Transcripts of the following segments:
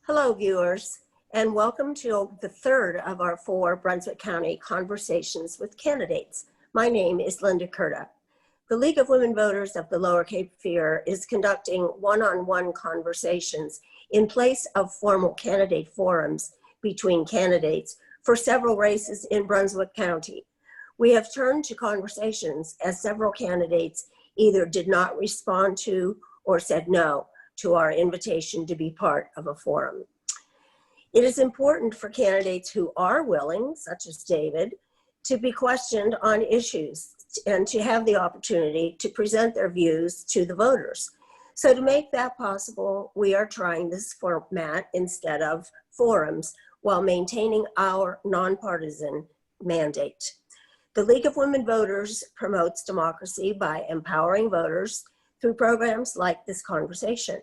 Hello, viewers, and welcome to the third of our 4 Brunswick County Conversations with Candidates. My name is Linda Curta. The League of Women Voters of the Lower Cape Fear is conducting one-on-one conversations in place of formal candidate forums between candidates for several races in Brunswick County. We have turned to conversations as several candidates either did not respond to or said no to our invitation to be part of a forum. It is important for candidates who are willing, such as David, to be questioned on issues and to have the opportunity to present their views to the voters. So to make that possible, we are trying this format instead of forums while maintaining our nonpartisan mandate. The League of Women Voters promotes democracy by empowering voters through programs like this conversation.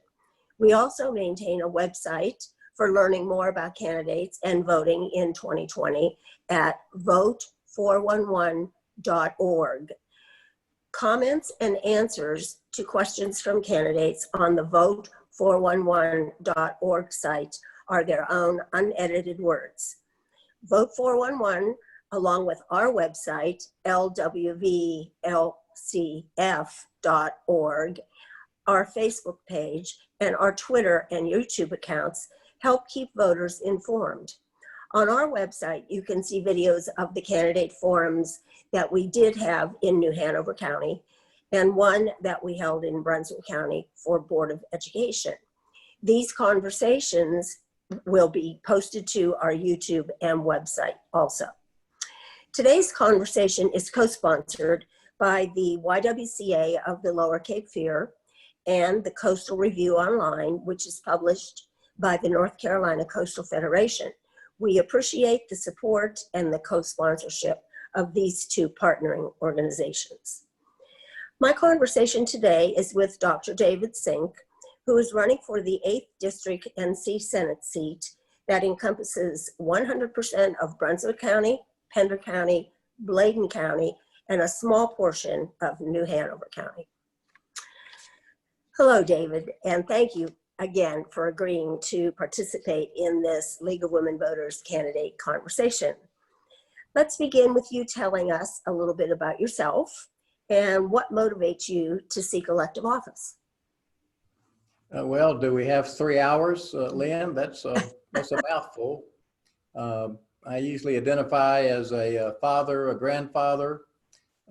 We also maintain a website for learning more about candidates and voting in 2020 at vote411.org. Comments and answers to questions from candidates on the vote411.org site are their own unedited words. Vote 411, along with our website, lwvlcf.org, our Facebook page, and our Twitter and YouTube accounts help keep voters informed. On our website, you can see videos of the candidate forums that we did have in New Hanover County and one that we held in Brunswick County for Board of Education. These conversations will be posted to our YouTube and website also. Today's conversation is co-sponsored by the YWCA of the Lower Cape Fear and the Coastal Review Online, which is published by the North Carolina Coastal Federation. We appreciate the support and the co-sponsorship of these two partnering organizations. My conversation today is with Dr. David Sink, who is running for the 8th District NC Senate seat that encompasses 100% of Brunswick County, Pender County, Bladen County, and a small portion of New Hanover County. Hello, David, and thank you again for agreeing to participate in this League of Women Voters candidate conversation. Let's begin with you telling us a little bit about yourself and what motivates you to seek elective office. Well, do we have 3 hours, Lynn? That's a mouthful. I usually identify as a father, a grandfather,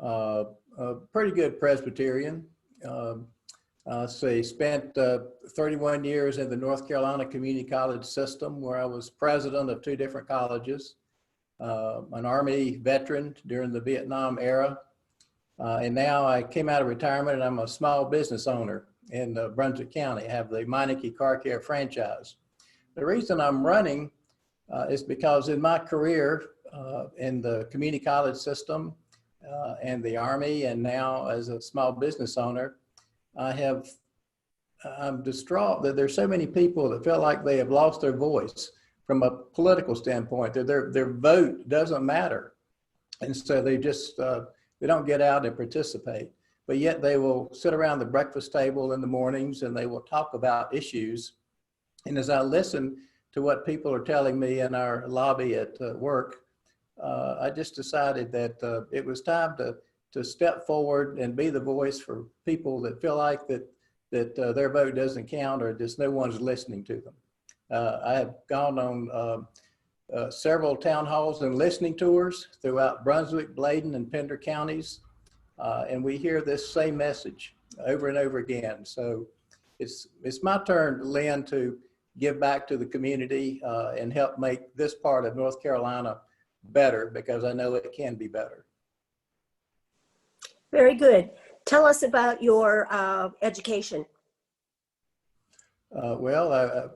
a pretty good Presbyterian. Spent 31 years in the North Carolina Community College system where I was president of 2 different colleges, an Army veteran during the Vietnam era, and now I came out of retirement and I'm a small business owner in Brunswick County. I have the Meineke Car Care franchise. The reason I'm running is because in my career in the community college system and the Army, and now as a small business owner, I'm distraught that there's so many people that feel like they have lost their voice from a political standpoint, that their vote doesn't matter. And so they just, they don't get out and participate, but yet they will sit around the breakfast table in the mornings and they will talk about issues. And as I listen to what people are telling me in our lobby at work, I just decided that it was time to step forward and be the voice for people that feel like that their vote doesn't count or just no one's listening to them. I have gone on several town halls and listening tours throughout Brunswick, Bladen, and Pender counties, and we hear this same message over and over again. So it's my turn, Lynn, to give back to the community and help make this part of North Carolina better, because I know it can be better. Very good. Tell us about your education. Well, I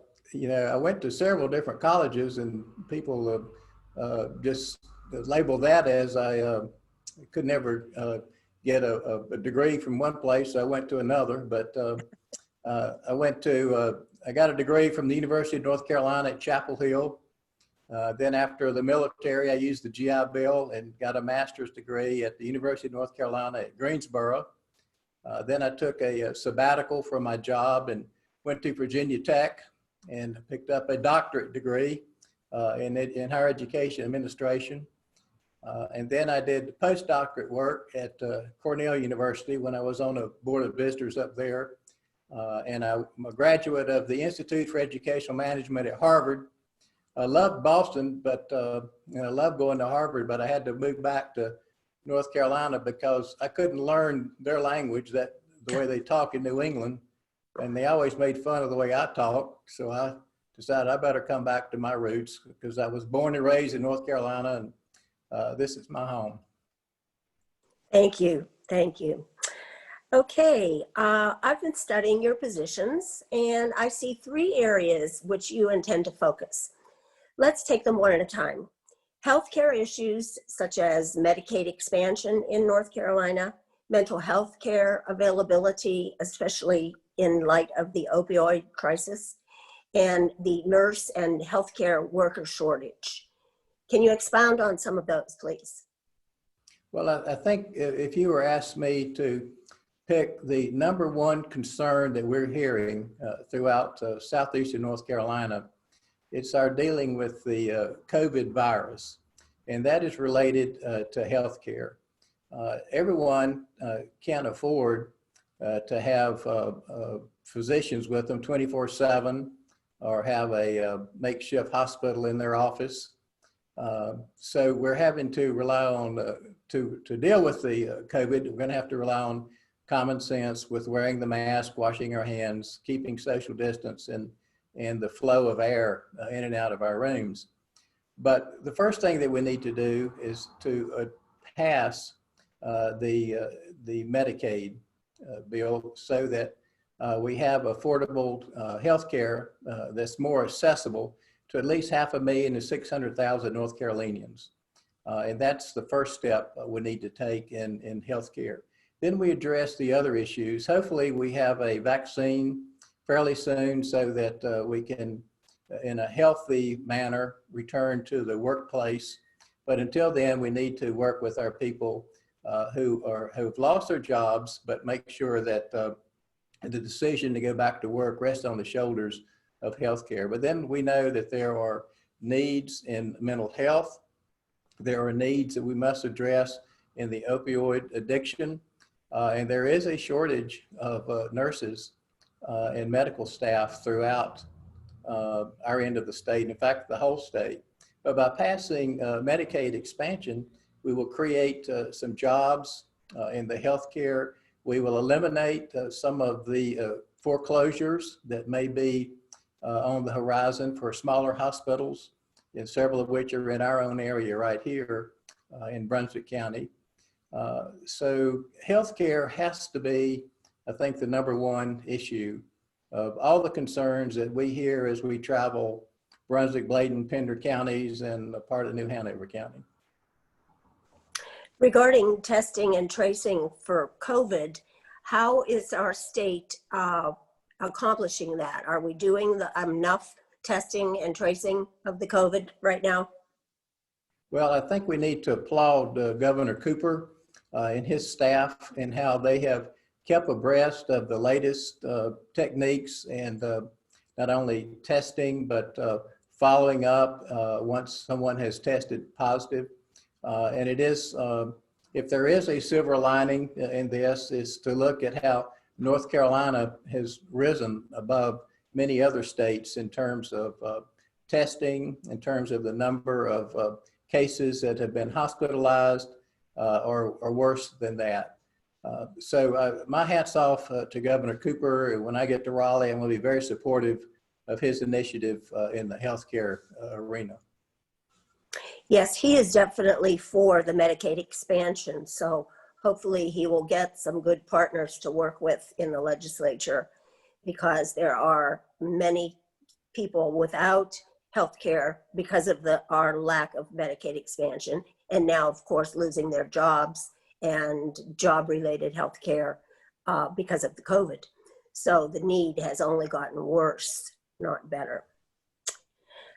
went to several different colleges, and people just label that as I could never get a degree from one place. So I went to another, but I got a degree from the University of North Carolina at Chapel Hill. Then after the military, I used the GI Bill and got a master's degree at the University of North Carolina at Greensboro. Then I took a sabbatical from my job and went to Virginia Tech and picked up a doctorate degree in higher education administration. And then I did postdoctorate work at Cornell University when I was on a board of visitors up there. And I'm a graduate of the Institute for Educational Management at Harvard. I loved Boston, but I loved going to Harvard, but I had to move back to North Carolina because I couldn't learn their language, the way they talk in New England. And they always made fun of the way I talk. So I decided I better come back to my roots because I was born and raised in North Carolina, and this is my home. Thank you. Thank you. Okay, I've been studying your positions and I see 3 areas which you intend to focus. Let's take them one at a time. Healthcare issues such as Medicaid expansion in North Carolina, mental health care availability, especially in light of the opioid crisis, and the nurse and healthcare worker shortage. Can you expound on some of those, please? Well, I think if you were asked me to pick the #1 concern that we're hearing throughout southeastern North Carolina, it's our dealing with the COVID virus, and that is related to healthcare. Everyone can't afford to have physicians with them 24/7 or have a makeshift hospital in their office. So we're having to rely on, to deal with the COVID, we're going to have to rely on common sense with wearing the mask, washing our hands, keeping social distance, and the flow of air in and out of our rooms. But the first thing that we need to do is to pass the Medicaid bill so that we have affordable health care that's more accessible to at least 500,000 to 600,000 North Carolinians. And that's the first step we need to take in health care. Then we address the other issues. Hopefully we have a vaccine fairly soon so that we can, in a healthy manner, return to the workplace. But until then, we need to work with our people who've lost their jobs, but make sure that the decision to go back to work rests on the shoulders of healthcare. But then we know that there are needs in mental health. There are needs that we must address in the opioid addiction. And there is a shortage of nurses and medical staff throughout our end of the state, in fact, the whole state. But by passing Medicaid expansion, we will create some jobs in the healthcare. We will eliminate some of the foreclosures that may be on the horizon for smaller hospitals, and several of which are in our own area right here in Brunswick County. So healthcare has to be, I think, the #1 issue of all the concerns that we hear as we travel Brunswick, Bladen, Pender counties, and a part of New Hanover County. Regarding testing and tracing for COVID, how is our state accomplishing that? Are we doing enough testing and tracing of the COVID right now? Well, I think we need to applaud Governor Cooper and his staff and how they have kept abreast of the latest techniques and not only testing, but following up once someone has tested positive. And it is, if there is a silver lining in this, is to look at how North Carolina has risen above many other states in terms of testing, in terms of the number of cases that have been hospitalized or worse than that. So my hat's off to Governor Cooper. When I get to Raleigh, I'm going to be very supportive of his initiative in the healthcare arena. Yes, he is definitely for the Medicaid expansion. So hopefully he will get some good partners to work with in the legislature, because there are many people without health care because of our lack of Medicaid expansion. And now, of course, losing their jobs and job-related health care because of the COVID. So the need has only gotten worse, not better.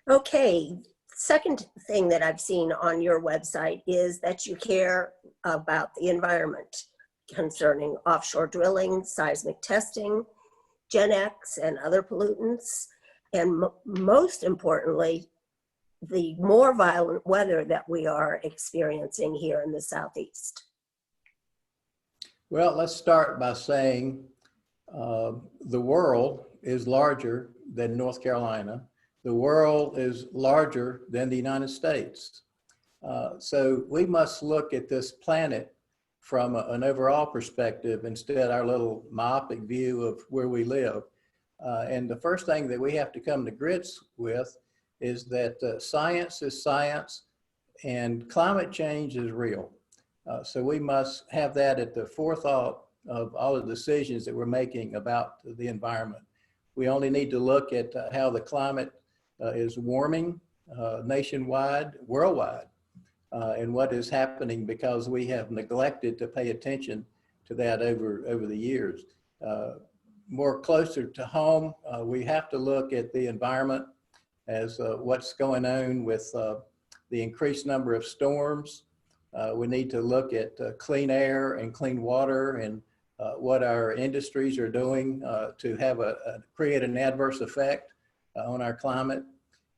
Okay, second thing that I've seen on your website is that you care about the environment concerning offshore drilling, seismic testing, Gen X, and other pollutants. and most importantly, the more violent weather that we are experiencing here in the Southeast? Well, let's start by saying the world is larger than North Carolina. The world is larger than the United States. So we must look at this planet from an overall perspective instead of our little myopic view of where we live. And the first thing that we have to come to grips with is that science is science and climate change is real. So we must have that at the forethought of all the decisions that we're making about the environment. We only need to look at how the climate is warming nationwide, worldwide, and what is happening because we have neglected to pay attention to that over the years. More closer to home, we have to look at the environment as what's going on with the increased number of storms. We need to look at clean air and clean water and what our industries are doing to have create an adverse effect on our climate.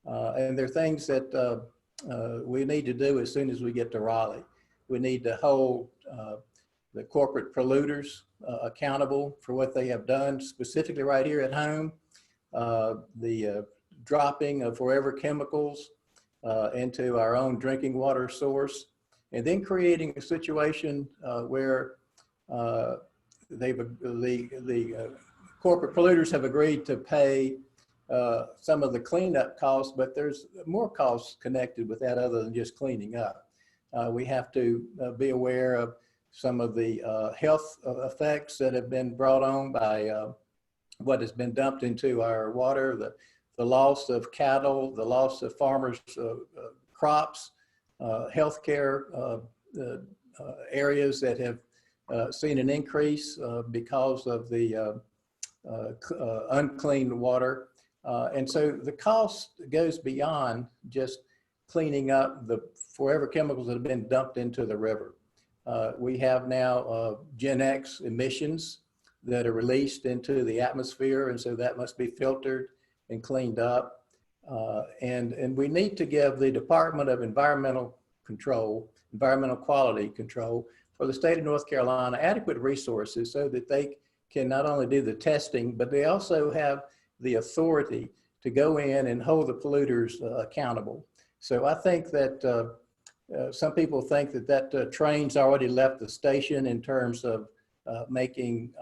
And there are things that we need to do as soon as we get to Raleigh. We need to hold the corporate polluters accountable for what they have done, specifically right here at home. The dropping of forever chemicals into our own drinking water source, and then creating a situation where the corporate polluters have agreed to pay some of the cleanup costs, but there's more costs connected with that other than just cleaning up. We have to be aware of some of the health effects that have been brought on by what has been dumped into our water, the loss of cattle, the loss of farmers' crops, healthcare areas that have seen an increase because of the unclean water. And so the cost goes beyond just cleaning up the forever chemicals that have been dumped into the river. We have now Gen X emissions that are released into the atmosphere, and so that must be filtered and cleaned up. And we need to give the Department of Environmental Quality Control for the state of North Carolina adequate resources so that they can not only do the testing, but they also have the authority to go in and hold the polluters accountable. So I think that some people think that train's already left the station in terms of making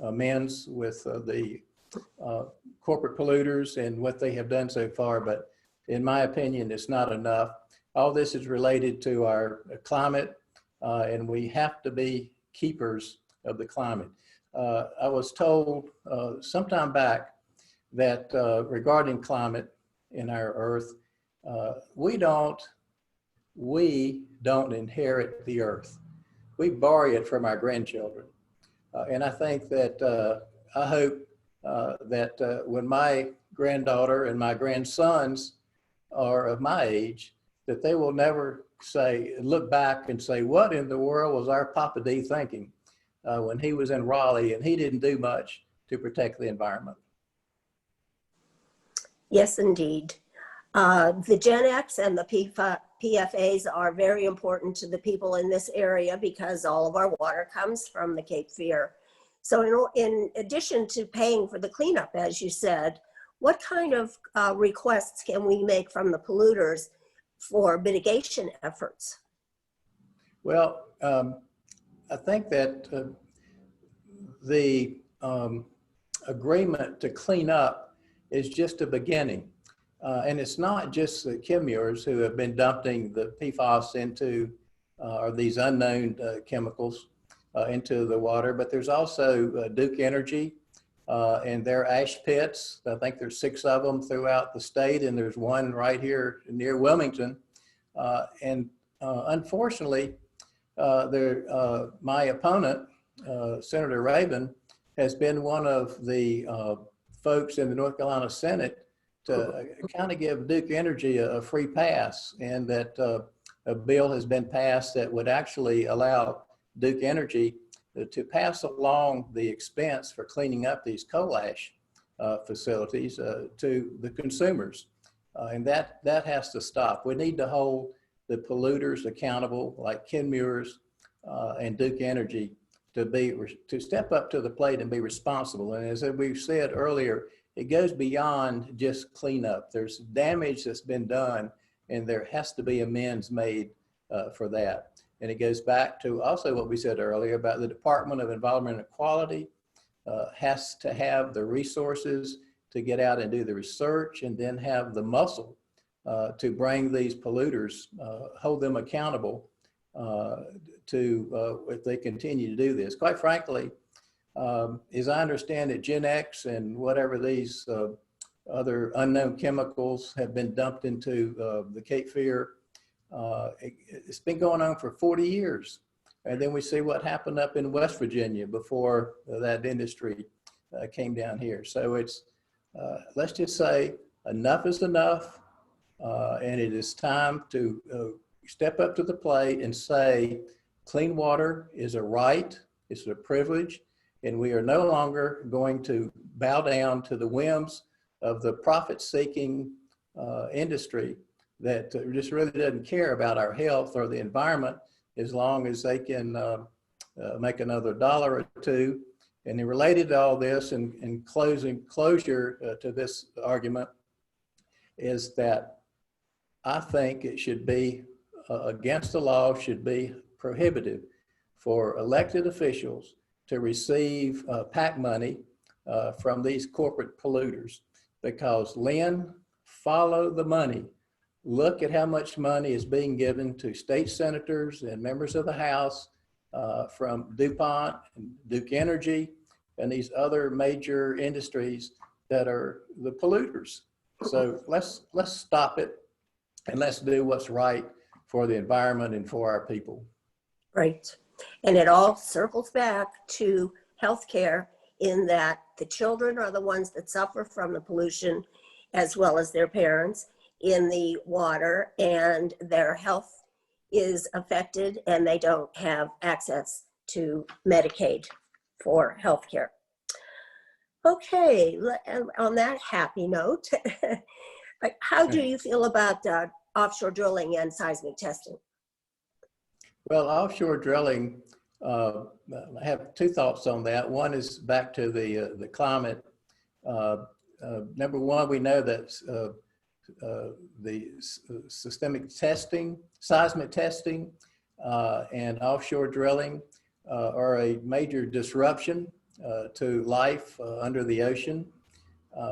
amends with the corporate polluters and what they have done so far, but in my opinion, it's not enough. All this is related to our climate, and we have to be keepers of the climate. I was told sometime back that regarding climate in our earth, we don't inherit the earth. We borrow it from our grandchildren. And I think that, I hope that when my granddaughter and my grandsons are of my age, that they will never look back and say, what in the world was our Papa D thinking when he was in Raleigh and he didn't do much to protect the environment? Yes, indeed. The Gen X and the PFAs are very important to the people in this area because all of our water comes from the Cape Fear. So in addition to paying for the cleanup, as you said, what kind of requests can we make from the polluters for mitigation efforts? Well, I think that the agreement to clean up is just a beginning. And it's not just the Chemours who have been dumping the PFAS into, or these unknown chemicals into the water, but there's also Duke Energy and their ash pits. I think there's 6 of them throughout the state, and there's one right here near Wilmington. And unfortunately, my opponent, Senator Rabin, has been one of the folks in the North Carolina Senate to kind of give Duke Energy a free pass, and that a bill has been passed that would actually allow Duke Energy to pass along the expense for cleaning up these coal ash facilities to the consumers. And that has to stop. We need to hold the polluters accountable, like Ken Muir's and Duke Energy, to step up to the plate and be responsible. And as we've said earlier, it goes beyond just cleanup. There's damage that's been done, and there has to be amends made for that. And it goes back to also what we said earlier about the Department of Environmental Quality has to have the resources to get out and do the research, and then have the muscle to bring these polluters, hold them accountable if they continue to do this. Quite frankly, as I understand it, Gen X and whatever these other unknown chemicals have been dumped into the Cape Fear, it's been going on for 40 years. And then we see what happened up in West Virginia before that industry came down here. So it's, let's just say enough is enough. And it is time to step up to the plate and say, clean water is a right, it's a privilege, and we are no longer going to bow down to the whims of the profit-seeking industry that just really doesn't care about our health or the environment as long as they can make another dollar or two. And then related to all this, and closure to this argument, is that I think it should be against the law, should be prohibitive for elected officials to receive PAC money from these corporate polluters. Because, Lynn, follow the money. Look at how much money is being given to state senators and members of the House from DuPont and Duke Energy and these other major industries that are the polluters. So let's stop it, and let's do what's right for the environment and for our people. Right. And it all circles back to healthcare, in that the children are the ones that suffer from the pollution as well as their parents in the water, and their health is affected and they don't have access to Medicaid for healthcare. Okay, on that happy note, how do you feel about offshore drilling and seismic testing? Well, offshore drilling, I have two thoughts on that. One is back to the climate. Number one, we know that the systemic testing, seismic testing, and offshore drilling are a major disruption to life under the ocean.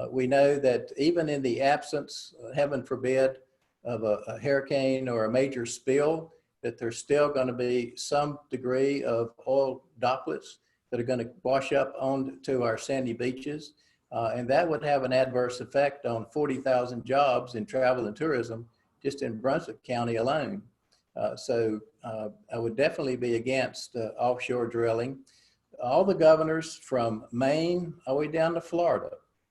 We know that even in the absence, heaven forbid, of a hurricane or a major spill, that there's still going to be some degree of oil droplets that are going to wash up onto our sandy beaches. And that would have an adverse effect on 40,000 jobs in travel and tourism just in Brunswick County alone. So I would definitely be against offshore drilling. All the governors from Maine all the way down to Florida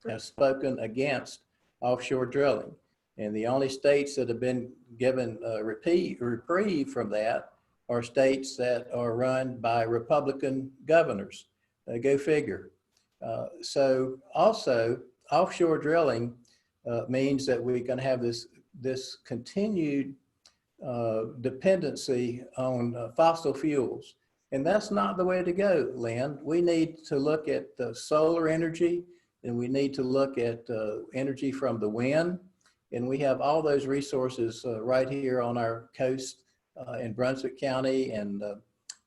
have spoken against offshore drilling. And the only states that have been given a reprieve from that are states that are run by Republican governors. Go figure. So also, offshore drilling means that we can have this continued dependency on fossil fuels. And that's not the way to go, Lynn. We need to look at solar energy, and we need to look at energy from the wind. And we have all those resources right here on our coast in Brunswick County and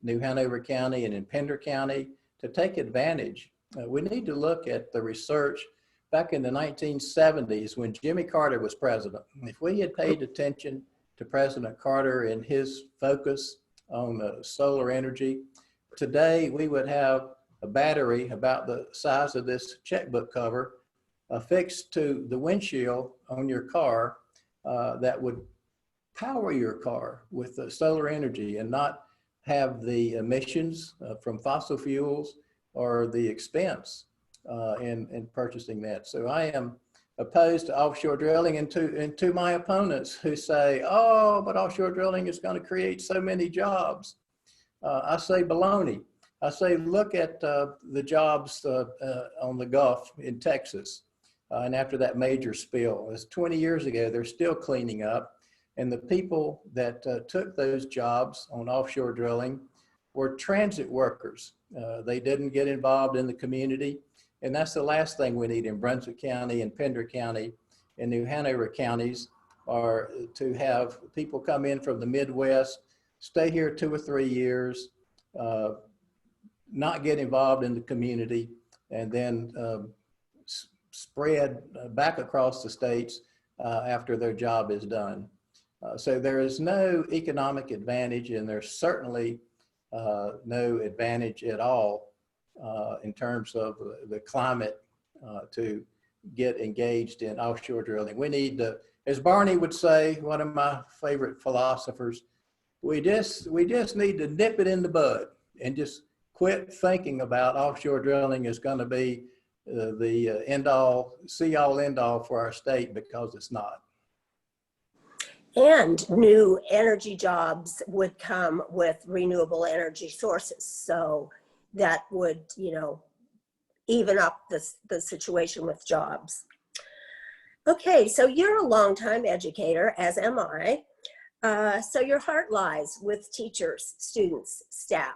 New Hanover County and in Pender County to take advantage. We need to look at the research back in the 1970s when Jimmy Carter was president. If we had paid attention to President Carter and his focus on solar energy, today we would have a battery about the size of this checkbook cover affixed to the windshield on your car that would power your car with solar energy and not have the emissions from fossil fuels or the expense in purchasing that. So I am opposed to offshore drilling, and to my opponents who say, oh, but offshore drilling is going to create so many jobs. I say baloney. I say look at the jobs on the Gulf in Texas. And after that major spill, it's 20 years ago, they're still cleaning up. And the people that took those jobs on offshore drilling were transit workers. They didn't get involved in the community. And that's the last thing we need in Brunswick County and Pender County and New Hanover counties, are to have people come in from the Midwest, stay here 2 or 3 years, not get involved in the community, and then spread back across the states after their job is done. So there is no economic advantage, and there's certainly no advantage at all in terms of the climate to get engaged in offshore drilling. We need to, as Barney would say, one of my favorite philosophers, we just need to nip it in the bud and just quit thinking about offshore drilling is going to be the end all, see all, end all for our state, because it's not. And new energy jobs would come with renewable energy sources. So that would, you know, even up the situation with jobs. Okay, so you're a longtime educator, as am I. So your heart lies with teachers, students, staff,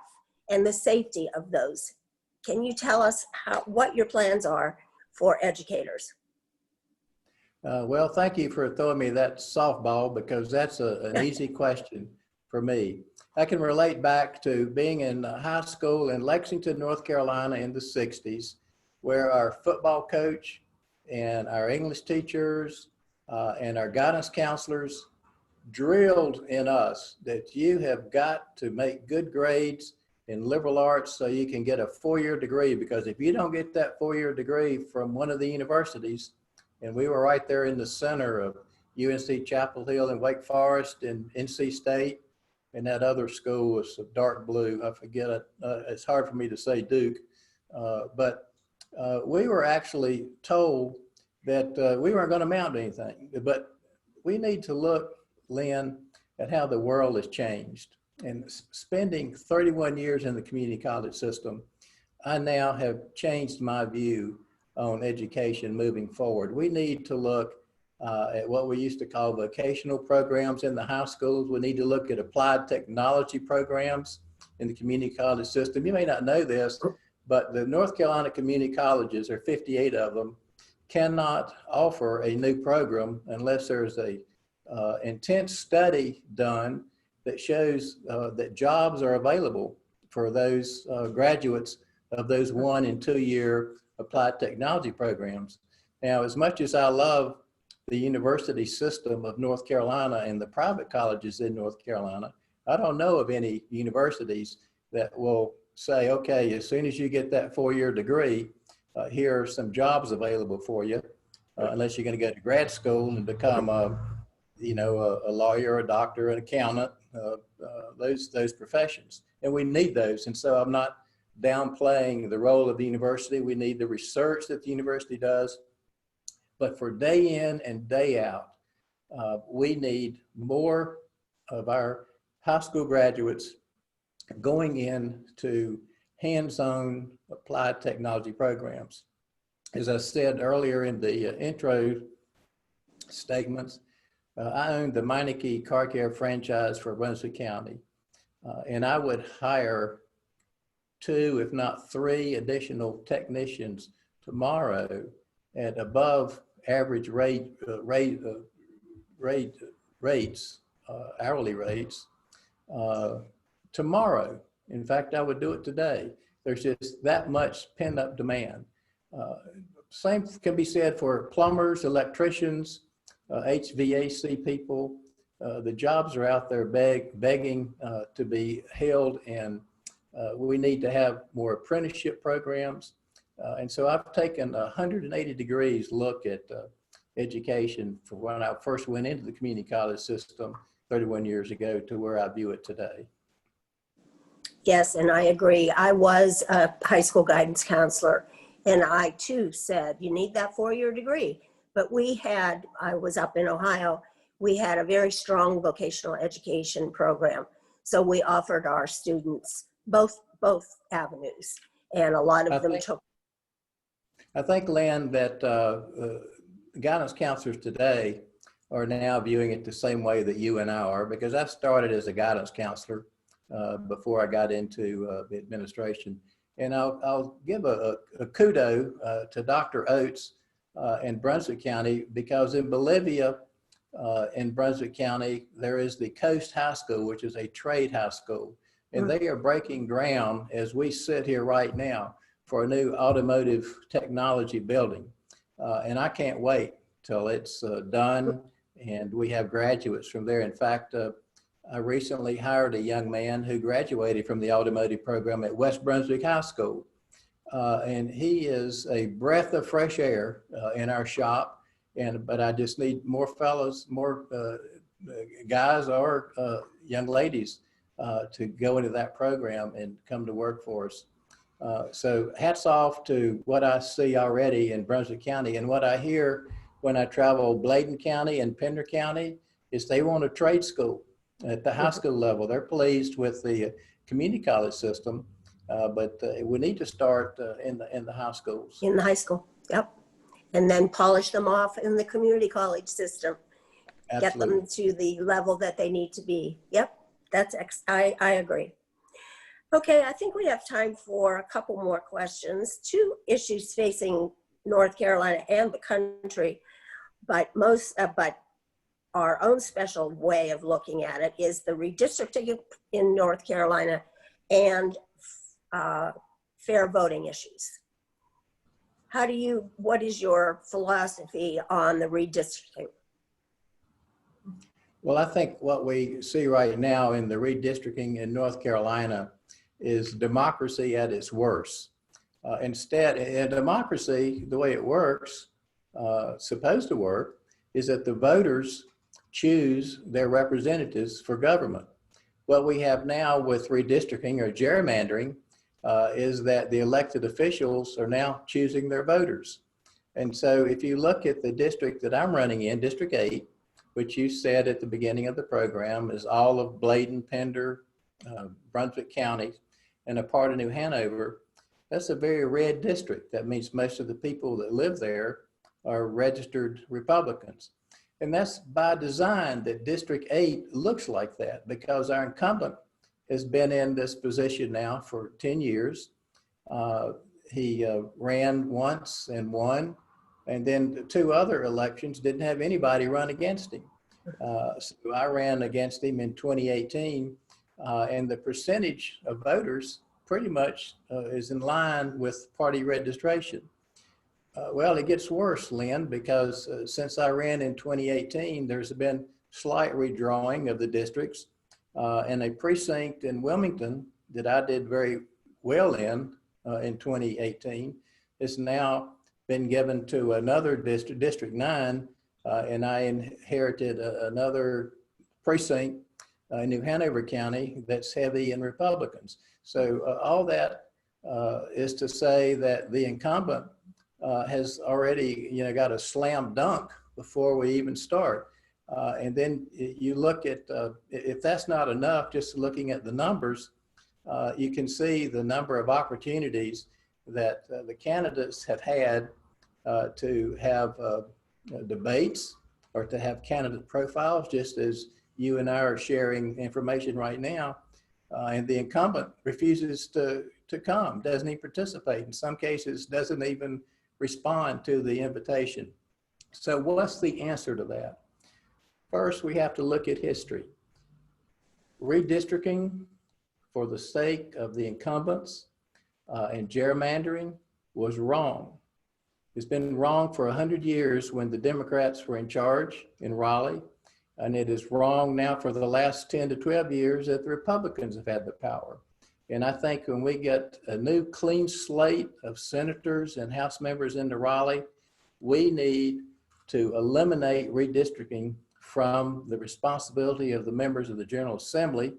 and the safety of those. Can you tell us what your plans are for educators? Well, thank you for throwing me that softball, because that's an easy question for me. I can relate back to being in high school in Lexington, North Carolina in the 60s, where our football coach and our English teachers and our guidance counselors drilled in us that you have got to make good grades in liberal arts so you can get a 4-year degree, because if you don't get that 4-year degree from one of the universities, and we were right there in the center of UNC Chapel Hill and Wake Forest and NC State, and that other school was dark blue. I forget it. It's hard for me to say Duke. But we were actually told that we weren't going to amount to anything. But we need to look, Lynn, at how the world has changed. And spending 31 years in the community college system, I now have changed my view on education moving forward. We need to look at what we used to call vocational programs in the high schools. We need to look at applied technology programs in the community college system. You may not know this, but the North Carolina community colleges, there are 58 of them, cannot offer a new program unless there's a intense study done that shows that jobs are available for those graduates of those 1- and 2-year applied technology programs. Now, as much as I love the university system of North Carolina and the private colleges in North Carolina, I don't know of any universities that will say, okay, as soon as you get that 4-year degree, here are some jobs available for you, unless you're going to go to grad school and become a lawyer, a doctor, an accountant, those professions. And we need those. And so I'm not downplaying the role of the university. We need the research that the university does. But for day in and day out, we need more of our high school graduates going into hands-on applied technology programs. As I said earlier in the intro statements, I own the Meineke Car Care franchise for Brunswick County, and I would hire 2, if not 3 additional technicians tomorrow at above average hourly rates tomorrow. In fact, I would do it today. There's just that much pent up demand. Same can be said for plumbers, electricians, HVAC people. The jobs are out there begging to be held, and we need to have more apprenticeship programs. And so I've taken a 180 degrees look at education from when I first went into the community college system 31 years ago to where I view it today. Yes, and I agree. I was a high school guidance counselor, and I too said, you need that 4-year degree. But I was up in Ohio, we had a very strong vocational education program. So we offered our students both both avenues. And a lot I of them think, took. I think, Lynn, that guidance counselors today are now viewing it the same way that you and I are, because I started as a guidance counselor before I got into the administration. And I'll give a kudo to Dr. Oates in Brunswick County, because in Bolivia, in Brunswick County, there is the Coast High School, which is a trade high school. And they are breaking ground as we sit here right now for a new automotive technology building. And I can't wait till it's done and we have graduates from there. In fact, I recently hired a young man who graduated from the automotive program at West Brunswick High School. And he is a breath of fresh air in our shop. But I just need more fellows, more guys or young ladies to go into that program and come to work for us. So hats off to what I see already in Brunswick County, and what I hear when I travel Bladen County and Pender County is they want a trade school at the high school level. They're pleased with the community college system, but we need to start in the high schools. In the high school, yep. And then polish them off in the community college system. Absolutely. Get them to the level that they need to be. Yep, I agree. Okay, I think we have time for a couple more questions. Two issues facing North Carolina and the country, but our own special way of looking at it is the redistricting in North Carolina and fair voting issues. What is your philosophy on the redistricting? Well, I think what we see right now in the redistricting in North Carolina is democracy at its worst. Instead, in democracy, the way it works, supposed to work, is that the voters choose their representatives for government. What we have now with redistricting or gerrymandering is that the elected officials are now choosing their voters. And so if you look at the district that I'm running in, District 8, which you said at the beginning of the program is all of Bladen, Pender, Brunswick counties, and a part of New Hanover, that's a very red district. That means most of the people that live there are registered Republicans. And that's by design that District 8 looks like that, because our incumbent has been in this position now for 10 years. He ran once and won, and then 2 other elections didn't have anybody run against him. So I ran against him in 2018, and the percentage of voters pretty much is in line with party registration. Well, it gets worse, Lynn, because since I ran in 2018, there's been slight redrawing of the districts, and a precinct in Wilmington that I did very well in 2018 is now been given to another district, District 9, and I inherited another precinct in New Hanover County that's heavy in Republicans. So all that is to say that the incumbent has already, got a slam dunk before we even start. And then you look at, if that's not enough, just looking at the numbers, you can see the number of opportunities that the candidates have had to have debates or to have candidate profiles, just as you and I are sharing information right now. And the incumbent refuses to come, doesn't even participate. In some cases, doesn't even respond to the invitation. So what's the answer to that? First, we have to look at history. Redistricting for the sake of the incumbents and gerrymandering was wrong. It's been wrong for 100 years when the Democrats were in charge in Raleigh, and it is wrong now for the last 10 to 12 years that the Republicans have had the power. And I think when we get a new clean slate of senators and House members into Raleigh, we need to eliminate redistricting from the responsibility of the members of the General Assembly,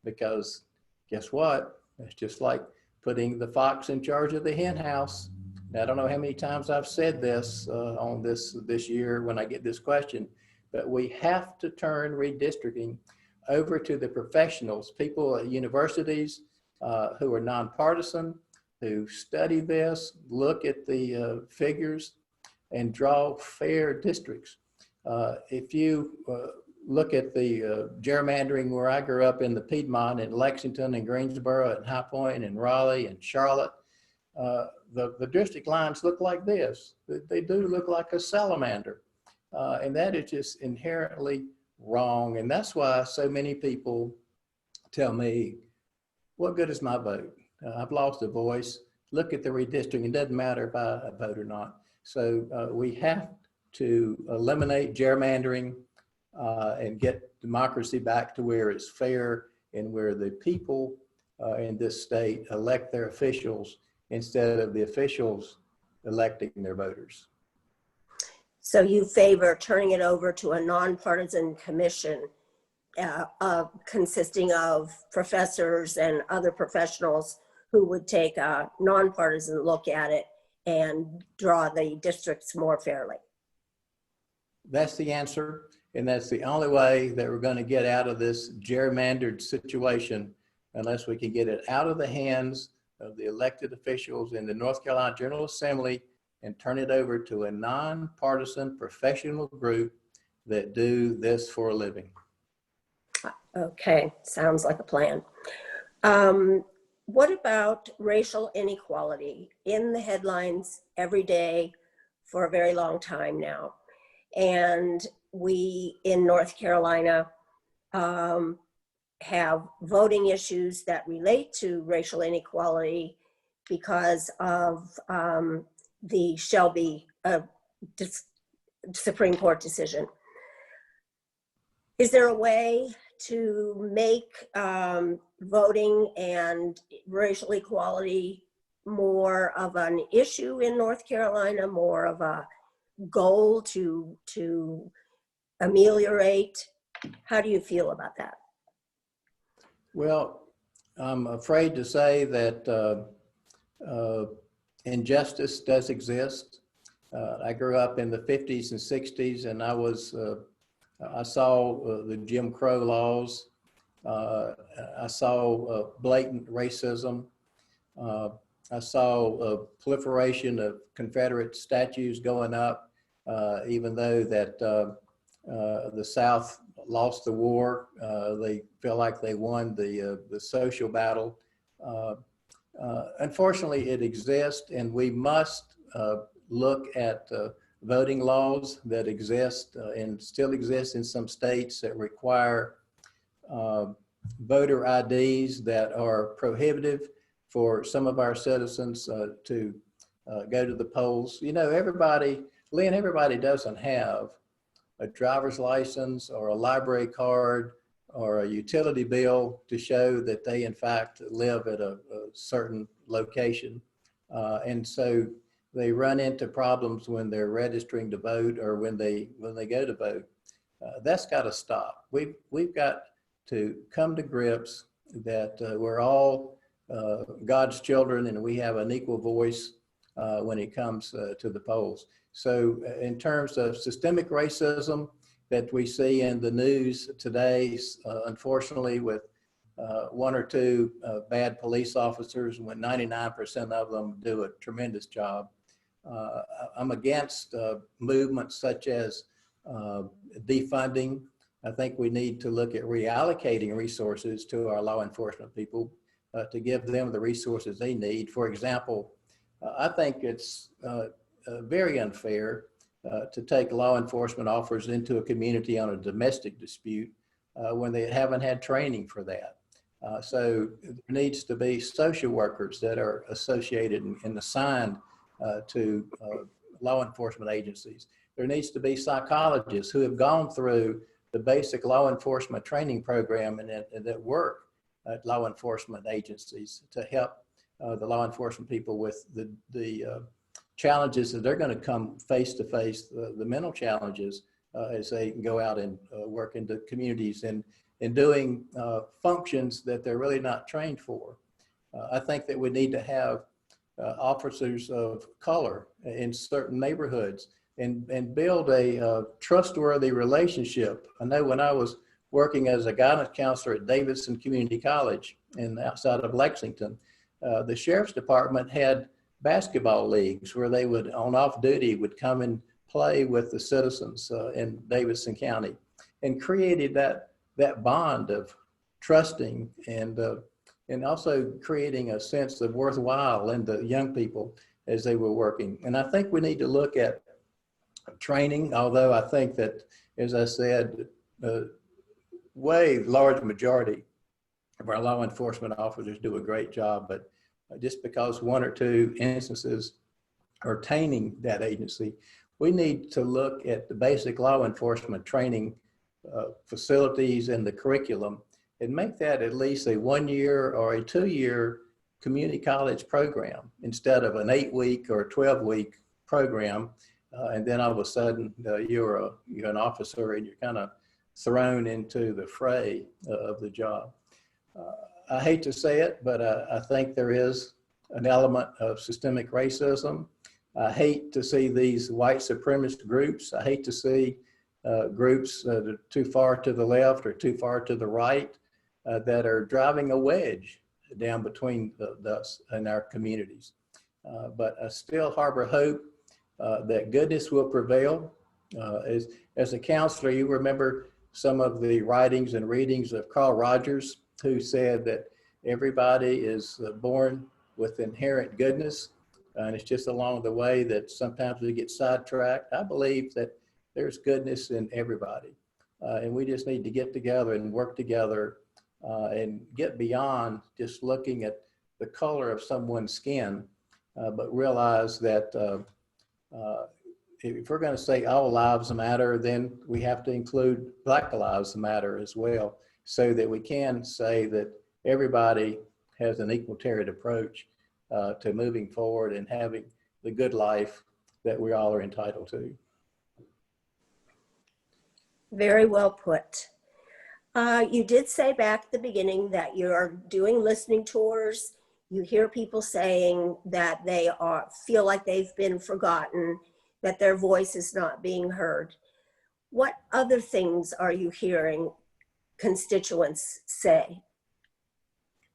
because guess what? It's just like putting the fox in charge of the hen house. Now, I don't know how many times I've said this on this year when I get this question, but we have to turn redistricting over to the professionals, people at universities, who are nonpartisan, who study this, look at the figures, and draw fair districts. If you look at the gerrymandering where I grew up in the Piedmont, in Lexington and Greensboro and High Point and Raleigh and Charlotte, the district lines look like this. They do look like a salamander. And that is just inherently wrong. And that's why so many people tell me, what good is my vote? I've lost a voice. Look at the redistricting. It doesn't matter if I vote or not. So we have to eliminate gerrymandering and get democracy back to where it's fair and where the people in this state elect their officials instead of the officials electing their voters. So you favor turning it over to a nonpartisan commission consisting of professors and other professionals who would take a nonpartisan look at it and draw the districts more fairly. That's the answer, and that's the only way that we're going to get out of this gerrymandered situation, unless we can get it out of the hands of the elected officials in the North Carolina General Assembly and turn it over to a nonpartisan professional group that do this for a living. Okay, sounds like a plan. What about racial inequality? In the headlines every day for a very long time now. And we in North Carolina have voting issues that relate to racial inequality because of the Shelby Supreme Court decision. Is there a way to make voting and racial equality more of an issue in North Carolina, more of a goal to ameliorate? How do you feel about that? Well, I'm afraid to say that injustice does exist. I grew up in the 50s and 60s, and I saw the Jim Crow laws. I saw blatant racism. I saw a proliferation of Confederate statues going up, even though that the South lost the war. They feel like they won the social battle. Unfortunately, it exists, and we must look at voting laws that exist and still exist in some states that require voter IDs that are prohibitive for some of our citizens to go to the polls. You know, Lynn, everybody doesn't have a driver's license or a library card or a utility bill to show that they in fact live at a certain location. And so they run into problems when they're registering to vote or when they go to vote. That's got to stop. We've got to come to grips that we're all God's children and we have an equal voice when it comes to the polls. So in terms of systemic racism that we see in the news today, unfortunately with one or two bad police officers when 99% of them do a tremendous job. I'm against movements such as defunding. I think we need to look at reallocating resources to our law enforcement people to give them the resources they need. For example, I think it's very unfair to take law enforcement officers into a community on a domestic dispute when they haven't had training for that. So there needs to be social workers that are associated and assigned to law enforcement agencies. There needs to be psychologists who have gone through the basic law enforcement training program and that work at law enforcement agencies to help the law enforcement people with the challenges that they're going to come face to face, the mental challenges as they go out and work into communities and doing functions that they're really not trained for. I think that we need to have officers of color in certain neighborhoods and build a trustworthy relationship. I know when I was working as a guidance counselor at Davidson Community College outside of Lexington. The sheriff's department had basketball leagues where they would, on off duty, would come and play with the citizens in Davidson County, and created that bond of trusting and also creating a sense of worthwhile in the young people as they were working. And I think we need to look at training, although I think that, as I said, way large majority of our law enforcement officers do a great job, but just because one or two instances are tainting that agency, we need to look at the basic law enforcement training facilities and the curriculum and make that at least a 1 year or a 2 year community college program instead of an 8-week or 12-week program. And then all of a sudden you're an officer and you're kind of thrown into the fray of the job. I hate to say it, but I think there is an element of systemic racism. I hate to see these white supremacist groups. I hate to see groups that are too far to the left or too far to the right that are driving a wedge down between us and our communities. But I still harbor hope that goodness will prevail. As a counselor, you remember some of the writings and readings of Carl Rogers, who said that everybody is born with inherent goodness, and it's just along the way that sometimes we get sidetracked. I believe that there's goodness in everybody, and we just need to get together and work together and get beyond just looking at the color of someone's skin, but realize that if we're going to say all lives matter, then we have to include Black Lives Matter as well, so that we can say that everybody has an equalitarian approach to moving forward and having the good life that we all are entitled to. Very well put. You did say back at the beginning that you're doing listening tours. You hear people saying that they feel like they've been forgotten, that their voice is not being heard. What other things are you hearing constituents say?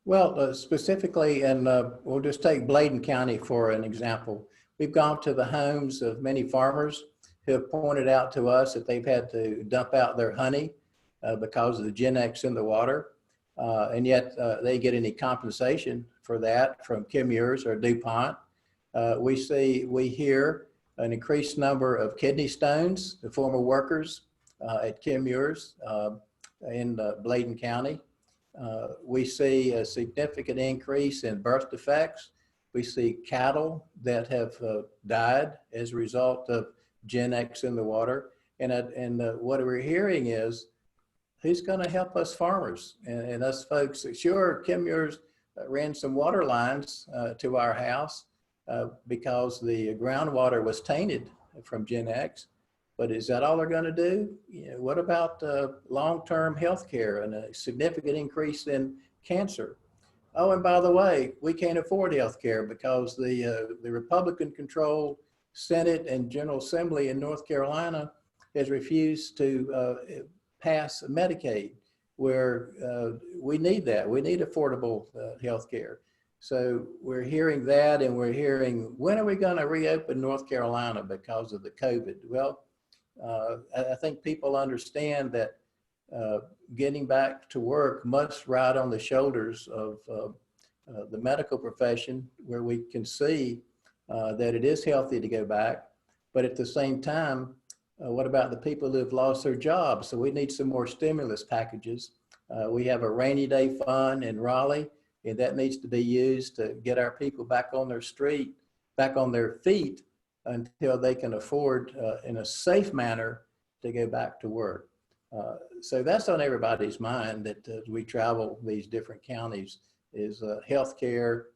Well, specifically, and we'll just take Bladen County for an example. We've gone to the homes of many farmers who have pointed out to us that they've had to dump out their honey because of the Gen X in the water, and yet they get any compensation for that from Chemours or DuPont. We hear an increased number of kidney stones, the former workers at Chemours in Bladen County. We see a significant increase in birth defects. We see cattle that have died as a result of Gen X in the water. And what we're hearing is, who's going to help us farmers and us folks? Sure, Chemours ran some water lines to our house because the groundwater was tainted from Gen X. But is that all they're going to do? You know, what about long-term health care and a significant increase in cancer? Oh, and by the way, we can't afford health care because the Republican-controlled Senate and General Assembly in North Carolina has refused to pass Medicaid, where we need that. We need affordable health care. So we're hearing that, and we're hearing, when are we going to reopen North Carolina because of the COVID? Well, I think people understand that getting back to work must ride on the shoulders of the medical profession, where we can see that it is healthy to go back. But at the same time, what about the people who have lost their jobs? So we need some more stimulus packages. We have a rainy day fund in Raleigh, and that needs to be used to get our people back on their feet until they can afford in a safe manner to go back to work. So that's on everybody's mind, that as we travel these different counties, is healthcare.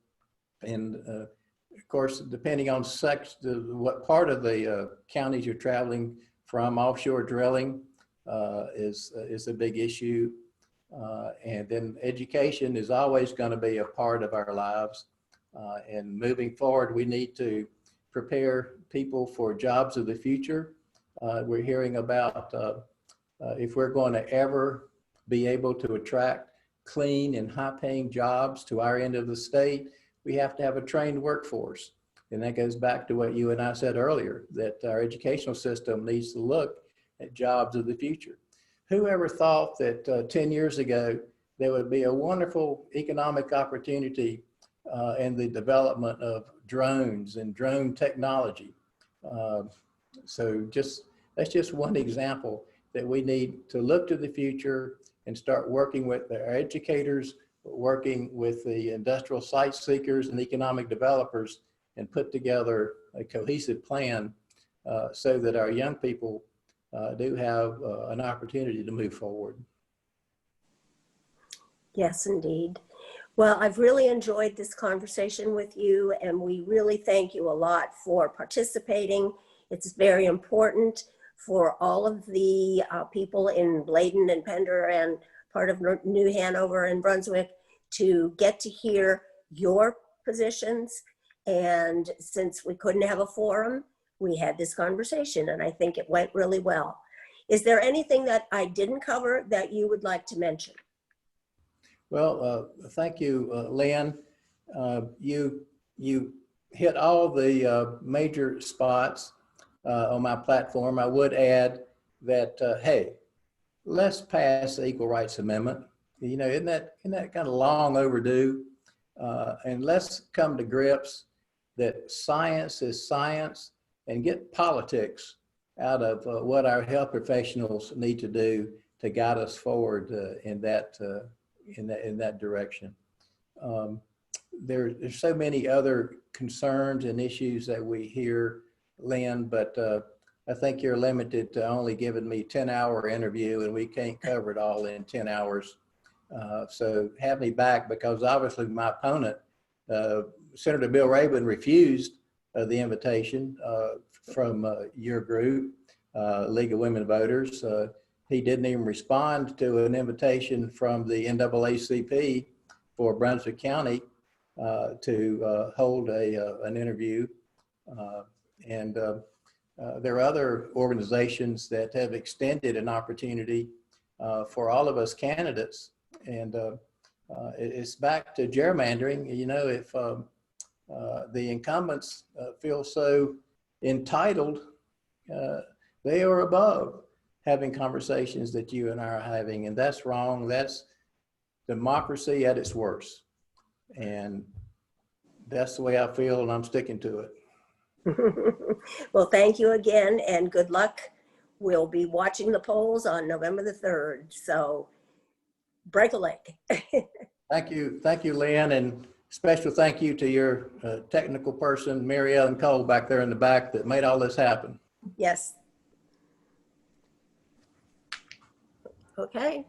And of course, depending on what part of the counties you're traveling from, offshore drilling is a big issue. And then education is always going to be a part of our lives. And moving forward, we need to prepare people for jobs of the future. We're hearing about if we're going to ever be able to attract clean and high-paying jobs to our end of the state, we have to have a trained workforce. And that goes back to what you and I said earlier, that our educational system needs to look at jobs of the future. Whoever thought that 10 years ago there would be a wonderful economic opportunity in the development of drones and drone technology. So that's just one example that we need to look to the future and start working with our educators, working with the industrial site seekers and economic developers, and put together a cohesive plan so that our young people do have an opportunity to move forward. Yes, indeed. Well, I've really enjoyed this conversation with you, and we really thank you a lot for participating. It's very important for all of the people in Bladen and Pender and part of New Hanover and Brunswick to get to hear your positions. And since we couldn't have a forum, we had this conversation, and I think it went really well. Is there anything that I didn't cover that you would like to mention? Well, thank you, Lynn. You hit all the major spots on my platform. I would add that, hey, let's pass the Equal Rights Amendment. You know, isn't that kind of long overdue? And let's come to grips that science is science, and get politics out of what our health professionals need to do to guide us forward in that direction. There's so many other concerns and issues that we hear, Lynn, but I think you're limited to only giving me a 10-hour interview, and we can't cover it all in 10 hours. So have me back, because obviously my opponent, Senator Bill Rabon, refused the invitation from your group, League of Women Voters. He didn't even respond to an invitation from the NAACP for Brunswick County to hold an interview. And there are other organizations that have extended an opportunity for all of us candidates. And it's back to gerrymandering. You know, if the incumbents feel so entitled, they are above having conversations that you and I are having, and that's wrong. That's democracy at its worst. And that's the way I feel, and I'm sticking to it. Well, thank you again, and good luck. We'll be watching the polls on November the 3rd, so break a leg. Thank you, Lynn, and special thank you to your technical person, Mary Ellen Cole, back there in the back that made all this happen. Yes. Okay.